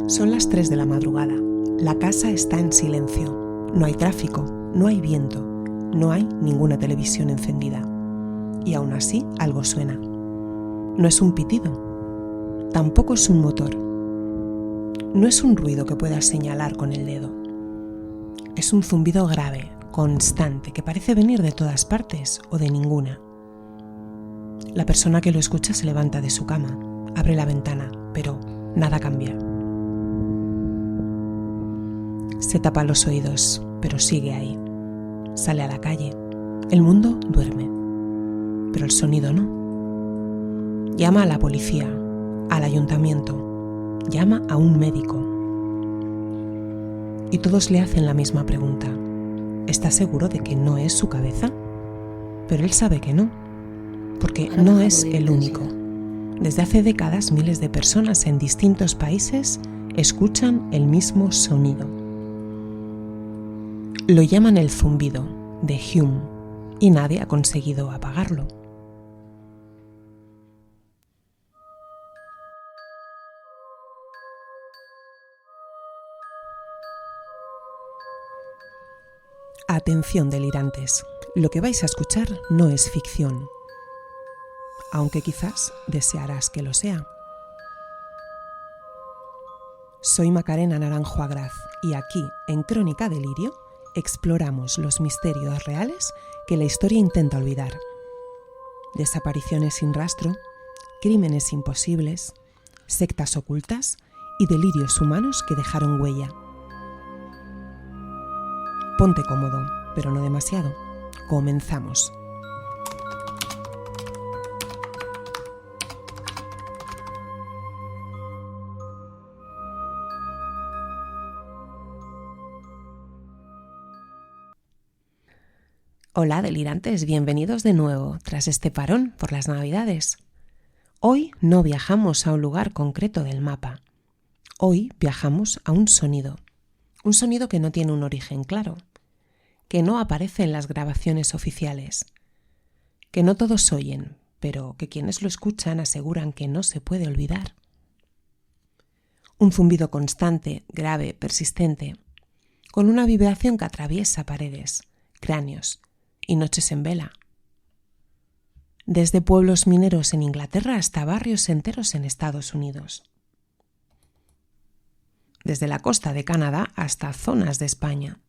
Son las 3 de la madrugada. La casa está en silencio. No hay tráfico, no hay viento, no hay ninguna televisión encendida. Y aún así algo suena. No es un pitido, tampoco es un motor. No es un ruido que puedas señalar con el dedo. Es un zumbido grave, constante, que parece venir de todas partes o de ninguna. La persona que lo escucha se levanta de su cama, abre la ventana, pero nada cambia. Se tapa los oídos, pero sigue ahí. Sale a la calle. El mundo duerme, pero el sonido no. Llama a la policía, al ayuntamiento, llama a un médico. Y todos le hacen la misma pregunta. ¿Está seguro de que no es su cabeza? Pero él sabe que no, porque no es el único. Desde hace décadas, miles de personas en distintos países escuchan el mismo sonido. Lo llaman el zumbido de Hume y nadie ha conseguido apagarlo. Atención, delirantes, lo que vais a escuchar no es ficción, aunque quizás desearás que lo sea. Soy Macarena Naranjo Agraz y aquí, en Crónica Delirio, exploramos los misterios reales que la historia intenta olvidar. Desapariciones sin rastro, crímenes imposibles, sectas ocultas y delirios humanos que dejaron huella. Ponte cómodo, pero no demasiado. Comenzamos. Hola, delirantes, bienvenidos de nuevo tras este parón por las Navidades. Hoy no viajamos a un lugar concreto del mapa. Hoy viajamos a un sonido que no tiene un origen claro, que no aparece en las grabaciones oficiales, que no todos oyen, pero que quienes lo escuchan aseguran que no se puede olvidar. Un zumbido constante, grave, persistente, con una vibración que atraviesa paredes, cráneos y noches en vela. Desde pueblos mineros en Inglaterra hasta barrios enteros en Estados Unidos. Desde la costa de Canadá hasta zonas de España.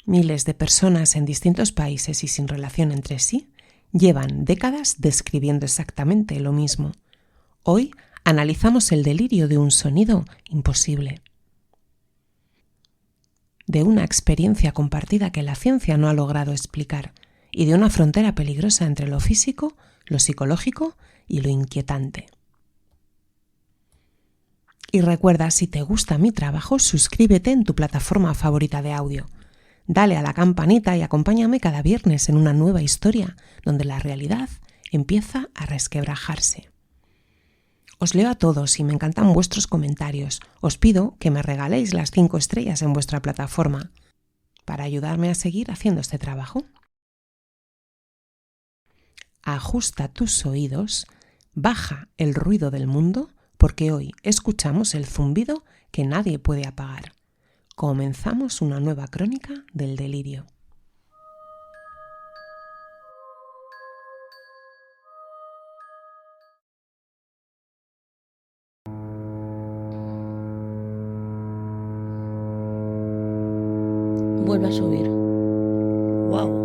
Miles de personas en distintos países y sin relación entre sí llevan décadas describiendo exactamente lo mismo. Hoy analizamos el delirio de un sonido imposible. De una experiencia compartida que la ciencia no ha logrado explicar y de una frontera peligrosa entre lo físico, lo psicológico y lo inquietante. Y recuerda, si te gusta mi trabajo, suscríbete en tu plataforma favorita de audio. Dale a la campanita y acompáñame cada viernes en una nueva historia donde la realidad empieza a resquebrajarse. Os leo a todos y me encantan vuestros comentarios. Os pido que me regaléis las 5 estrellas en vuestra plataforma para ayudarme a seguir haciendo este trabajo. Ajusta tus oídos, baja el ruido del mundo, porque hoy escuchamos el zumbido que nadie puede apagar. Comenzamos una nueva crónica del delirio. Vuelve a subir. Wow.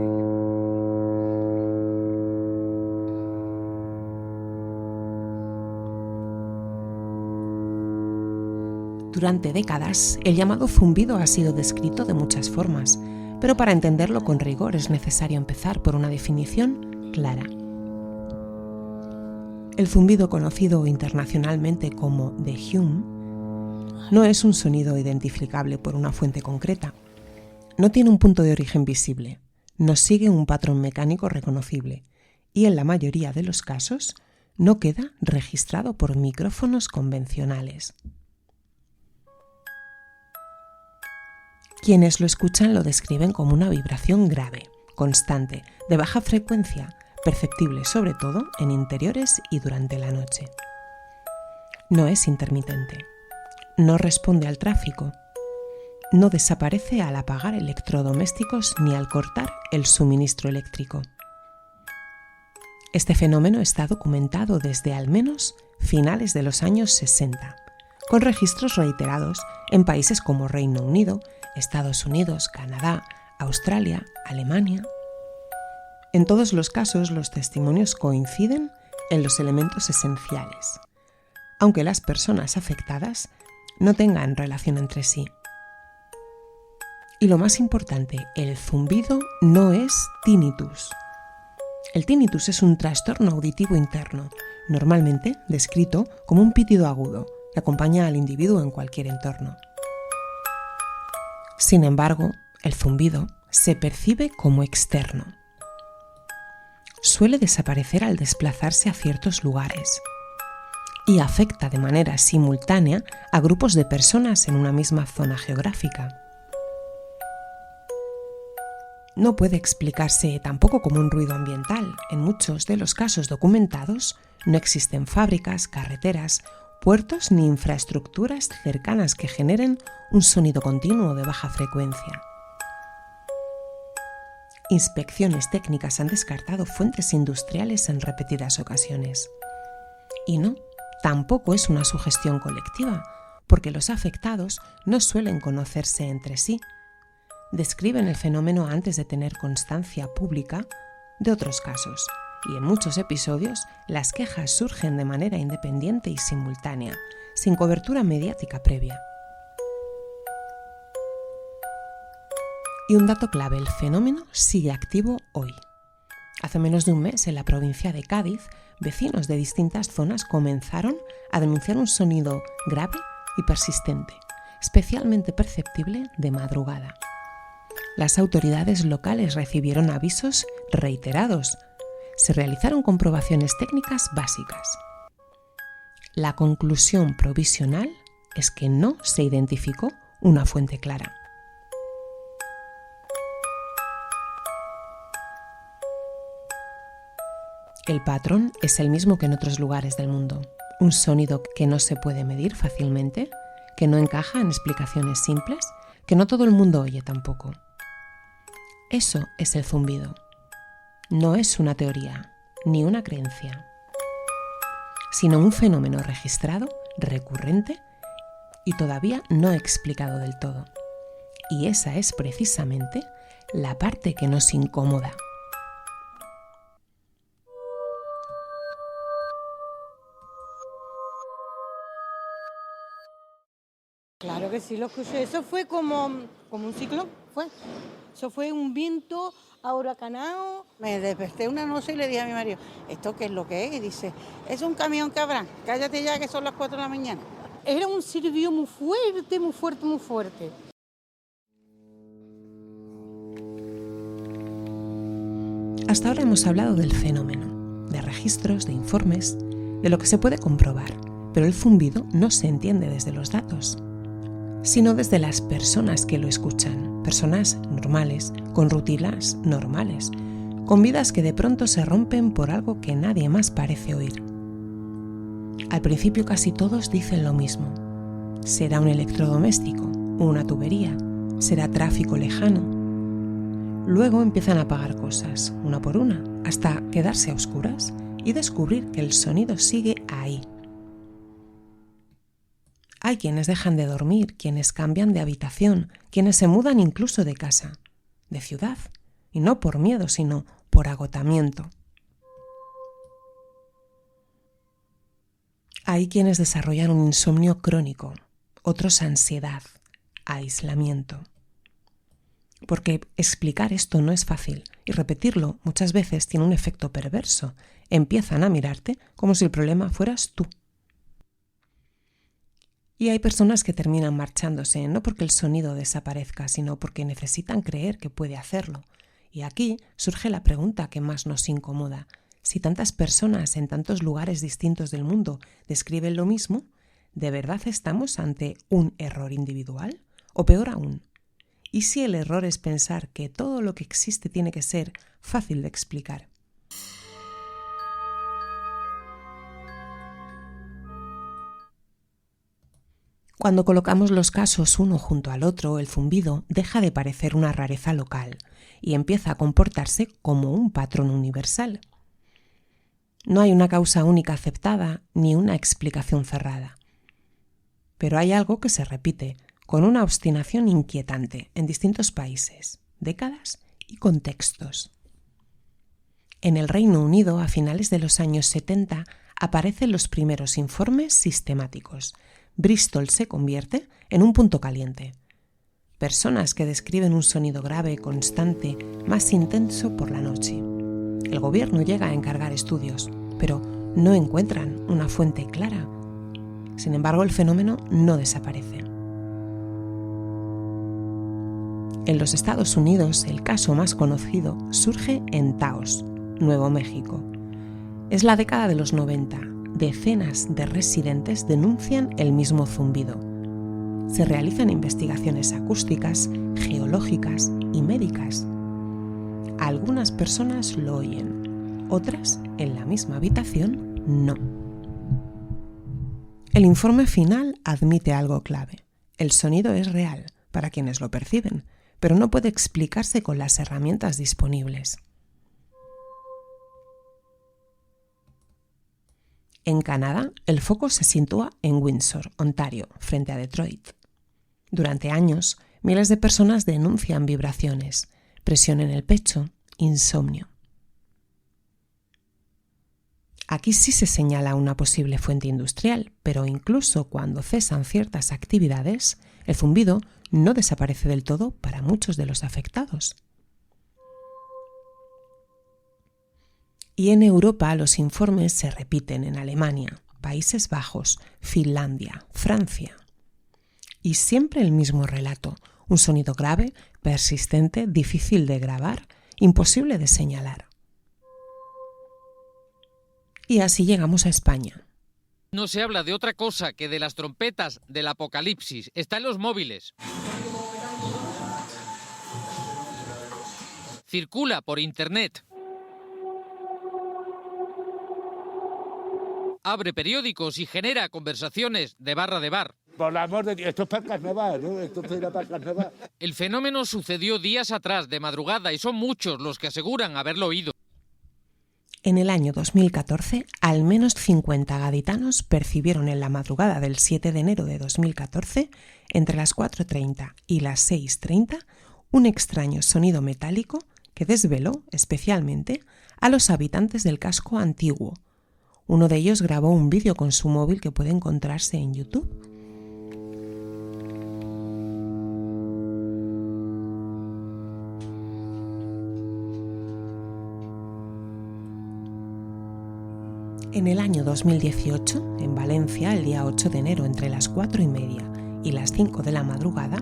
Durante décadas, el llamado zumbido ha sido descrito de muchas formas, pero para entenderlo con rigor es necesario empezar por una definición clara. El zumbido, conocido internacionalmente como de Hume, no es un sonido identificable por una fuente concreta. No tiene un punto de origen visible, no sigue un patrón mecánico reconocible y en la mayoría de los casos no queda registrado por micrófonos convencionales. Quienes lo escuchan lo describen como una vibración grave, constante, de baja frecuencia, perceptible sobre todo en interiores y durante la noche. No es intermitente. no responde al tráfico, no desaparece al apagar electrodomésticos ni al cortar el suministro eléctrico. Este fenómeno está documentado desde al menos finales de los años 60, con registros reiterados en países como Reino Unido, Estados Unidos, Canadá, Australia, Alemania. En todos los casos, los testimonios coinciden en los elementos esenciales, aunque las personas afectadas no tengan relación entre sí. Y lo más importante, el zumbido no es tinnitus. El tinnitus es un trastorno auditivo interno, normalmente descrito como un pitido agudo que acompaña al individuo en cualquier entorno. Sin embargo, el zumbido se percibe como externo. Suele desaparecer al desplazarse a ciertos lugares y afecta de manera simultánea a grupos de personas en una misma zona geográfica. No puede explicarse tampoco como un ruido ambiental. En muchos de los casos documentados no existen fábricas, carreteras, puertos ni infraestructuras cercanas que generen un sonido continuo de baja frecuencia. Inspecciones técnicas han descartado fuentes industriales en repetidas ocasiones. Y no, tampoco es una sugestión colectiva, porque los afectados no suelen conocerse entre sí. Describen el fenómeno antes de tener constancia pública de otros casos, y en muchos episodios las quejas surgen de manera independiente y simultánea, sin cobertura mediática previa. Y un dato clave, el fenómeno sigue activo hoy. Hace menos de un mes, en la provincia de Cádiz, vecinos de distintas zonas comenzaron a denunciar un sonido grave y persistente, especialmente perceptible de madrugada. Las autoridades locales recibieron avisos reiterados. Se realizaron comprobaciones técnicas básicas. La conclusión provisional es que no se identificó una fuente clara. El patrón es el mismo que en otros lugares del mundo. Un sonido que no se puede medir fácilmente, que no encaja en explicaciones simples, que no todo el mundo oye tampoco. Eso es el zumbido. No es una teoría, ni una creencia, sino un fenómeno registrado, recurrente y todavía no explicado del todo. Y esa es precisamente la parte que nos incomoda. Claro que sí, lo escuché. Eso fue como un ciclón, fue. Eso fue un viento huracanado. Me desperté una noche y le dije a mi marido, ¿esto qué es lo que es? Y dice, es un camión cabrón, cállate ya que son las 4 de la mañana. Era un silbido muy fuerte, muy fuerte, muy fuerte. Hasta ahora hemos hablado del fenómeno, de registros, de informes, de lo que se puede comprobar, pero el zumbido no se entiende desde los datos, sino desde las personas que lo escuchan, personas normales, con rutinas normales, con vidas que de pronto se rompen por algo que nadie más parece oír. Al principio casi todos dicen lo mismo. Será un electrodoméstico, una tubería, será tráfico lejano. Luego empiezan a apagar cosas, una por una, hasta quedarse a oscuras y descubrir que el sonido sigue ahí. Hay quienes dejan de dormir, quienes cambian de habitación, quienes se mudan incluso de casa, de ciudad, y no por miedo, sino por agotamiento. Hay quienes desarrollan un insomnio crónico, otros ansiedad, aislamiento. Porque explicar esto no es fácil y repetirlo muchas veces tiene un efecto perverso. Empiezan a mirarte como si el problema fueras tú. Y hay personas que terminan marchándose, no porque el sonido desaparezca, sino porque necesitan creer que puede hacerlo. Y aquí surge la pregunta que más nos incomoda. Si tantas personas en tantos lugares distintos del mundo describen lo mismo, ¿de verdad estamos ante un error individual? O peor aún, ¿y si el error es pensar que todo lo que existe tiene que ser fácil de explicar? Cuando colocamos los casos uno junto al otro, el zumbido deja de parecer una rareza local y empieza a comportarse como un patrón universal. No hay una causa única aceptada ni una explicación cerrada. Pero hay algo que se repite con una obstinación inquietante en distintos países, décadas y contextos. En el Reino Unido, a finales de los años 70, aparecen los primeros informes sistemáticos. Bristol se convierte en un punto caliente. Personas que describen un sonido grave, constante, más intenso por la noche. El gobierno llega a encargar estudios, pero no encuentran una fuente clara. Sin embargo, el fenómeno no desaparece. En los Estados Unidos, el caso más conocido surge en Taos, Nuevo México. Es la década de los 90. Decenas de residentes denuncian el mismo zumbido. Se realizan investigaciones acústicas, geológicas y médicas. Algunas personas lo oyen, otras, en la misma habitación, no. El informe final admite algo clave. El sonido es real para quienes lo perciben, pero no puede explicarse con las herramientas disponibles. En Canadá, el foco se sitúa en Windsor, Ontario, frente a Detroit. Durante años, miles de personas denuncian vibraciones, presión en el pecho, insomnio. Aquí sí se señala una posible fuente industrial, pero incluso cuando cesan ciertas actividades, el zumbido no desaparece del todo para muchos de los afectados. Y en Europa los informes se repiten en Alemania, Países Bajos, Finlandia, Francia. Y siempre el mismo relato, un sonido grave, persistente, difícil de grabar, imposible de señalar. Y así llegamos a España. No se habla de otra cosa que de las trompetas del apocalipsis. Está en los móviles. Circula por internet. Abre periódicos y genera conversaciones de barra de bar. Por el amor de Dios, esto es para el carnaval, ¿no? Esto era para el carnaval. El fenómeno sucedió días atrás, de madrugada, y son muchos los que aseguran haberlo oído. En el año 2014, al menos 50 gaditanos percibieron en la madrugada del 7 de enero de 2014, entre las 4:30 y las 6:30, un extraño sonido metálico que desveló especialmente a los habitantes del casco antiguo. Uno de ellos grabó un vídeo con su móvil que puede encontrarse en YouTube. En el año 2018, en Valencia, el día 8 de enero, entre las 4:30 y las 5 de la madrugada,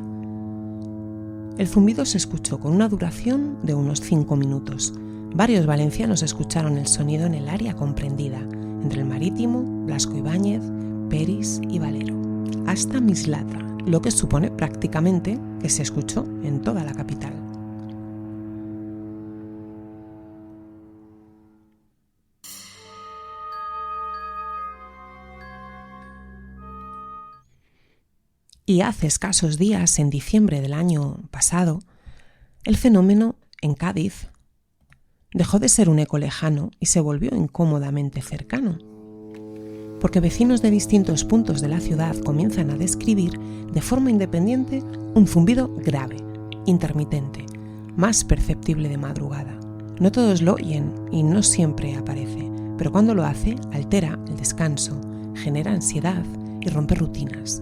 el zumbido se escuchó con una duración de unos 5 minutos. Varios valencianos escucharon el sonido en el área comprendida entre el Marítimo, Blasco Ibáñez, Peris y Valero, hasta Mislata, lo que supone prácticamente que se escuchó en toda la capital. Y hace escasos días, en diciembre del año pasado, el fenómeno en Cádiz dejó de ser un eco lejano y se volvió incómodamente cercano, porque vecinos de distintos puntos de la ciudad comienzan a describir de forma independiente un zumbido grave, intermitente, más perceptible de madrugada. No todos lo oyen y no siempre aparece, pero cuando lo hace altera el descanso, genera ansiedad y rompe rutinas.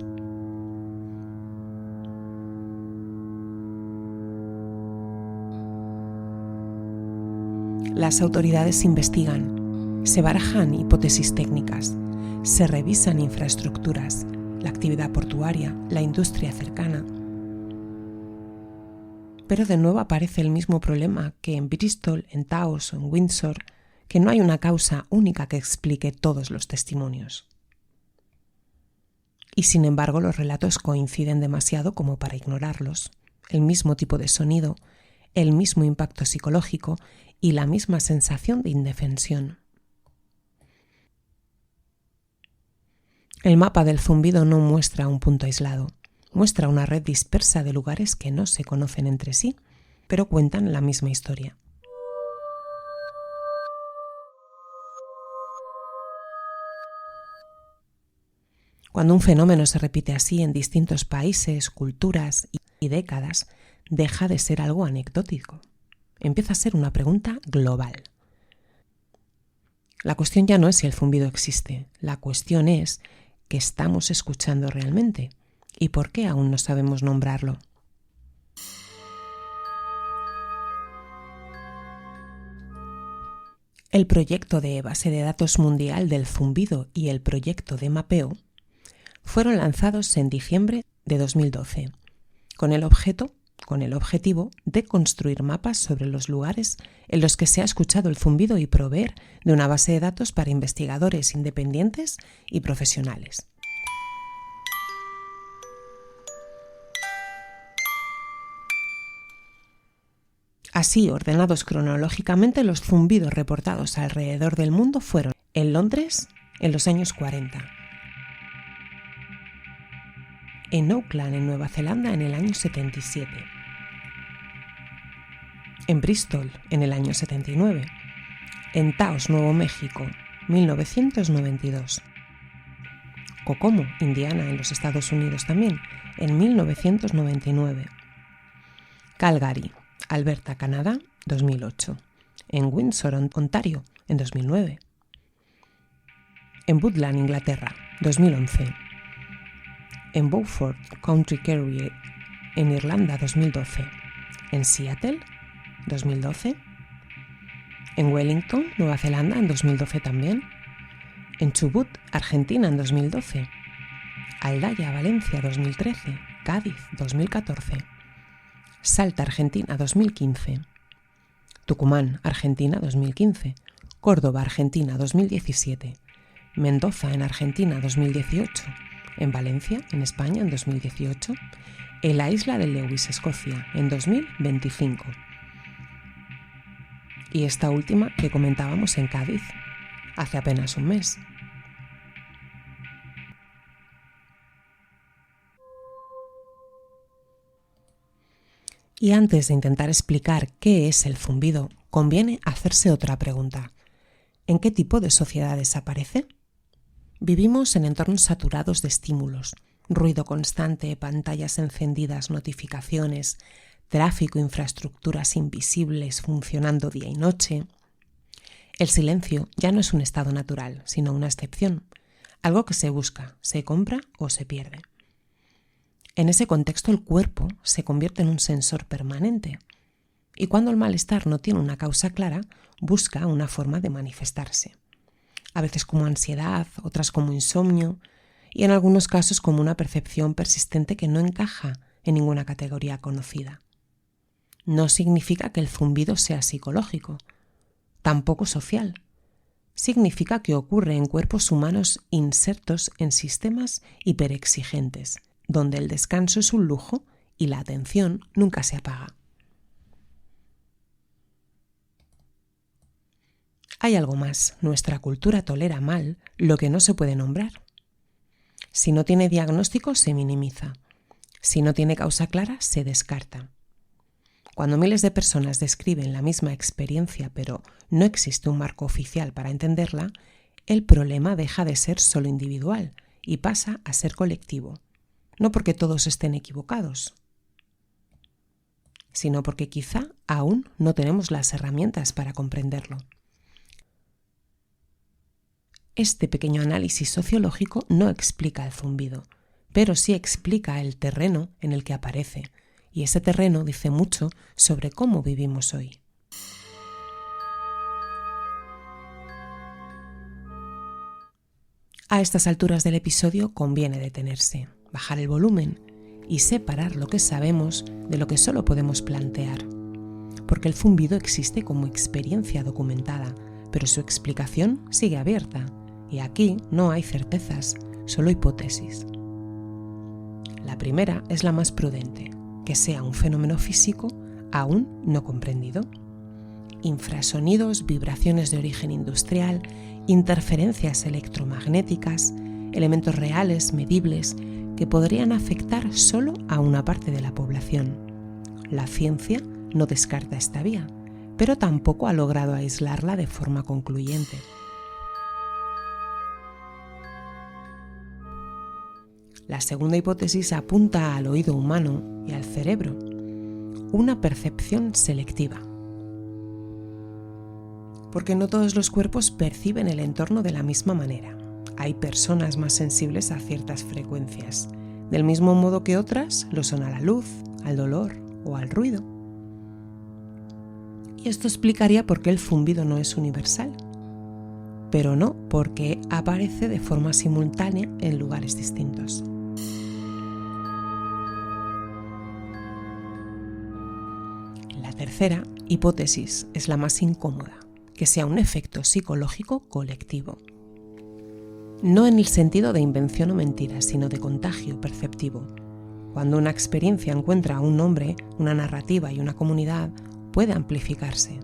Las autoridades investigan, se barajan hipótesis técnicas, se revisan infraestructuras, la actividad portuaria, la industria cercana. Pero de nuevo aparece el mismo problema que en Bristol, en Taos o en Windsor, que no hay una causa única que explique todos los testimonios. Y sin embargo los relatos coinciden demasiado como para ignorarlos. El mismo tipo de sonido, el mismo impacto psicológico y la misma sensación de indefensión. El mapa del zumbido no muestra un punto aislado, muestra una red dispersa de lugares que no se conocen entre sí, pero cuentan la misma historia. Cuando un fenómeno se repite así en distintos países, culturas y décadas, deja de ser algo anecdótico. Empieza a ser una pregunta global. La cuestión ya no es si el zumbido existe, la cuestión es ¿qué estamos escuchando realmente? ¿Y por qué aún no sabemos nombrarlo? El proyecto de base de datos mundial del zumbido y el proyecto de mapeo fueron lanzados en diciembre de 2012, con el objetivo de construir mapas sobre los lugares en los que se ha escuchado el zumbido y proveer de una base de datos para investigadores independientes y profesionales. Así, ordenados cronológicamente, los zumbidos reportados alrededor del mundo fueron en Londres en los años 40, en Auckland, en Nueva Zelanda, en el año 77, en Bristol, en el año 79, en Taos, Nuevo México, 1992, Kokomo, Indiana, en los Estados Unidos también, en 1999, Calgary, Alberta, Canadá, 2008, en Windsor, Ontario, en 2009, en Woodland, Inglaterra, 2011, en Beaufort, County Kerry, en Irlanda, 2012, en Seattle, 2012, en Wellington, Nueva Zelanda, en 2012 también, en Chubut, Argentina, en 2012, Aldaya, Valencia, 2013, Cádiz, 2014, Salta, Argentina, 2015, Tucumán, Argentina, 2015, Córdoba, Argentina, 2017, Mendoza, en Argentina, 2018, en Valencia, en España, en 2018, en la isla de Lewis, Escocia, en 2025. Y esta última que comentábamos en Cádiz, hace apenas un mes. Y antes de intentar explicar qué es el zumbido, conviene hacerse otra pregunta. ¿En qué tipo de sociedades aparece? Vivimos en entornos saturados de estímulos, ruido constante, pantallas encendidas, notificaciones, tráfico, infraestructuras invisibles funcionando día y noche. El silencio ya no es un estado natural, sino una excepción, algo que se busca, se compra o se pierde. En ese contexto el cuerpo se convierte en un sensor permanente y cuando el malestar no tiene una causa clara, busca una forma de manifestarse. A veces como ansiedad, otras como insomnio y en algunos casos como una percepción persistente que no encaja en ninguna categoría conocida. No significa que el zumbido sea psicológico, tampoco social. Significa que ocurre en cuerpos humanos insertos en sistemas hiperexigentes, donde el descanso es un lujo y la atención nunca se apaga. Hay algo más, nuestra cultura tolera mal lo que no se puede nombrar. Si no tiene diagnóstico, se minimiza. Si no tiene causa clara, se descarta. Cuando miles de personas describen la misma experiencia, pero no existe un marco oficial para entenderla, el problema deja de ser solo individual y pasa a ser colectivo. No porque todos estén equivocados, sino porque quizá aún no tenemos las herramientas para comprenderlo. Este pequeño análisis sociológico no explica el zumbido, pero sí explica el terreno en el que aparece, y ese terreno dice mucho sobre cómo vivimos hoy. A estas alturas del episodio conviene detenerse, bajar el volumen y separar lo que sabemos de lo que solo podemos plantear, porque el zumbido existe como experiencia documentada, pero su explicación sigue abierta, y aquí no hay certezas, solo hipótesis. La primera es la más prudente, que sea un fenómeno físico aún no comprendido. Infrasonidos, vibraciones de origen industrial, interferencias electromagnéticas, elementos reales, medibles, que podrían afectar solo a una parte de la población. La ciencia no descarta esta vía, pero tampoco ha logrado aislarla de forma concluyente. La segunda hipótesis apunta al oído humano y al cerebro, una percepción selectiva. Porque no todos los cuerpos perciben el entorno de la misma manera. Hay personas más sensibles a ciertas frecuencias, del mismo modo que otras lo son a la luz, al dolor o al ruido. Y esto explicaría por qué el zumbido no es universal, pero no porque aparece de forma simultánea en lugares distintos. La tercera hipótesis es la más incómoda, que sea un efecto psicológico colectivo. No en el sentido de invención o mentira, sino de contagio perceptivo. Cuando una experiencia encuentra a un nombre, una narrativa y una comunidad, puede amplificarse.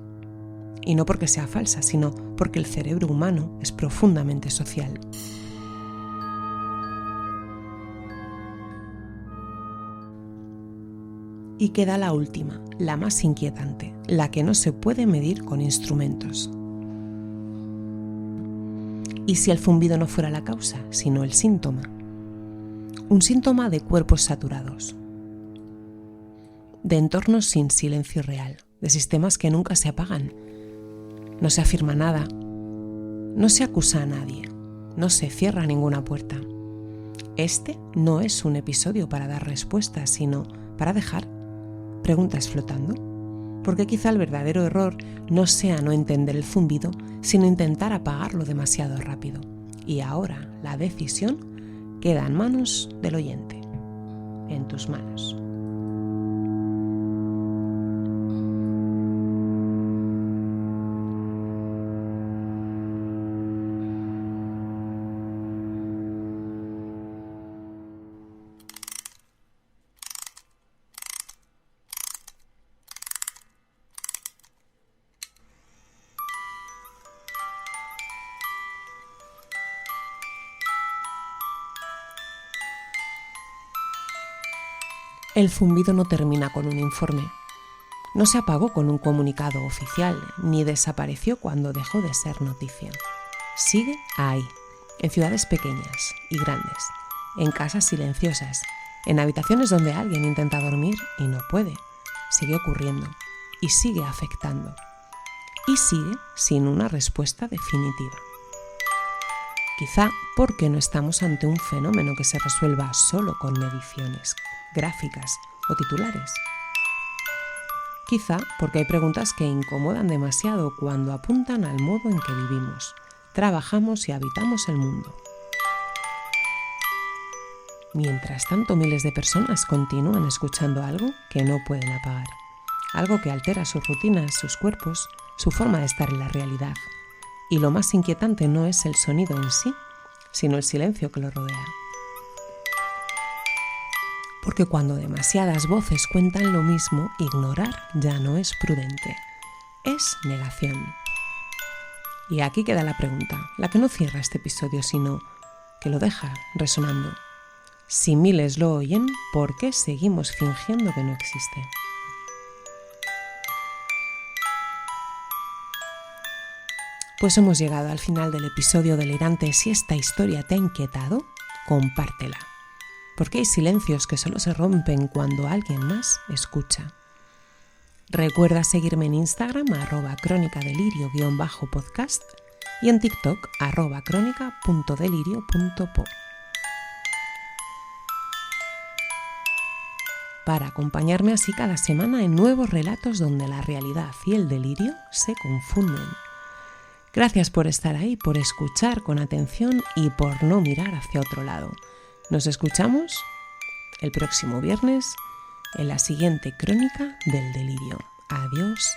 Y no porque sea falsa, sino porque el cerebro humano es profundamente social. Y queda la última, la más inquietante, la que no se puede medir con instrumentos. ¿Y si el zumbido no fuera la causa, sino el síntoma? Un síntoma de cuerpos saturados, de entornos sin silencio real, de sistemas que nunca se apagan. No se afirma nada, no se acusa a nadie, no se cierra ninguna puerta. Este no es un episodio para dar respuestas, sino para dejar preguntas flotando. Porque quizá el verdadero error no sea no entender el zumbido, sino intentar apagarlo demasiado rápido. Y ahora la decisión queda en manos del oyente, en tus manos. El zumbido no termina con un informe. No se apagó con un comunicado oficial, ni desapareció cuando dejó de ser noticia. Sigue ahí, en ciudades pequeñas y grandes, en casas silenciosas, en habitaciones donde alguien intenta dormir y no puede. Sigue ocurriendo y sigue afectando. Y sigue sin una respuesta definitiva. Quizá porque no estamos ante un fenómeno que se resuelva solo con mediciones, gráficas o titulares. Quizá porque hay preguntas que incomodan demasiado cuando apuntan al modo en que vivimos, trabajamos y habitamos el mundo. Mientras tanto, miles de personas continúan escuchando algo que no pueden apagar, algo que altera sus rutinas, sus cuerpos, su forma de estar en la realidad. Y lo más inquietante no es el sonido en sí, sino el silencio que lo rodea. Porque cuando demasiadas voces cuentan lo mismo, ignorar ya no es prudente, es negación. Y aquí queda la pregunta, la que no cierra este episodio, sino que lo deja resonando. Si miles lo oyen, ¿por qué seguimos fingiendo que no existe? Pues hemos llegado al final del episodio delirante. Si esta historia te ha inquietado, compártela. Porque hay silencios que solo se rompen cuando alguien más escucha. Recuerda seguirme en Instagram @crónicadelirio_podcast y en TikTok @crónica.delirio.po para acompañarme así cada semana en nuevos relatos donde la realidad y el delirio se confunden. Gracias por estar ahí, por escuchar con atención y por no mirar hacia otro lado. Nos escuchamos el próximo viernes en la siguiente crónica del delirio. Adiós.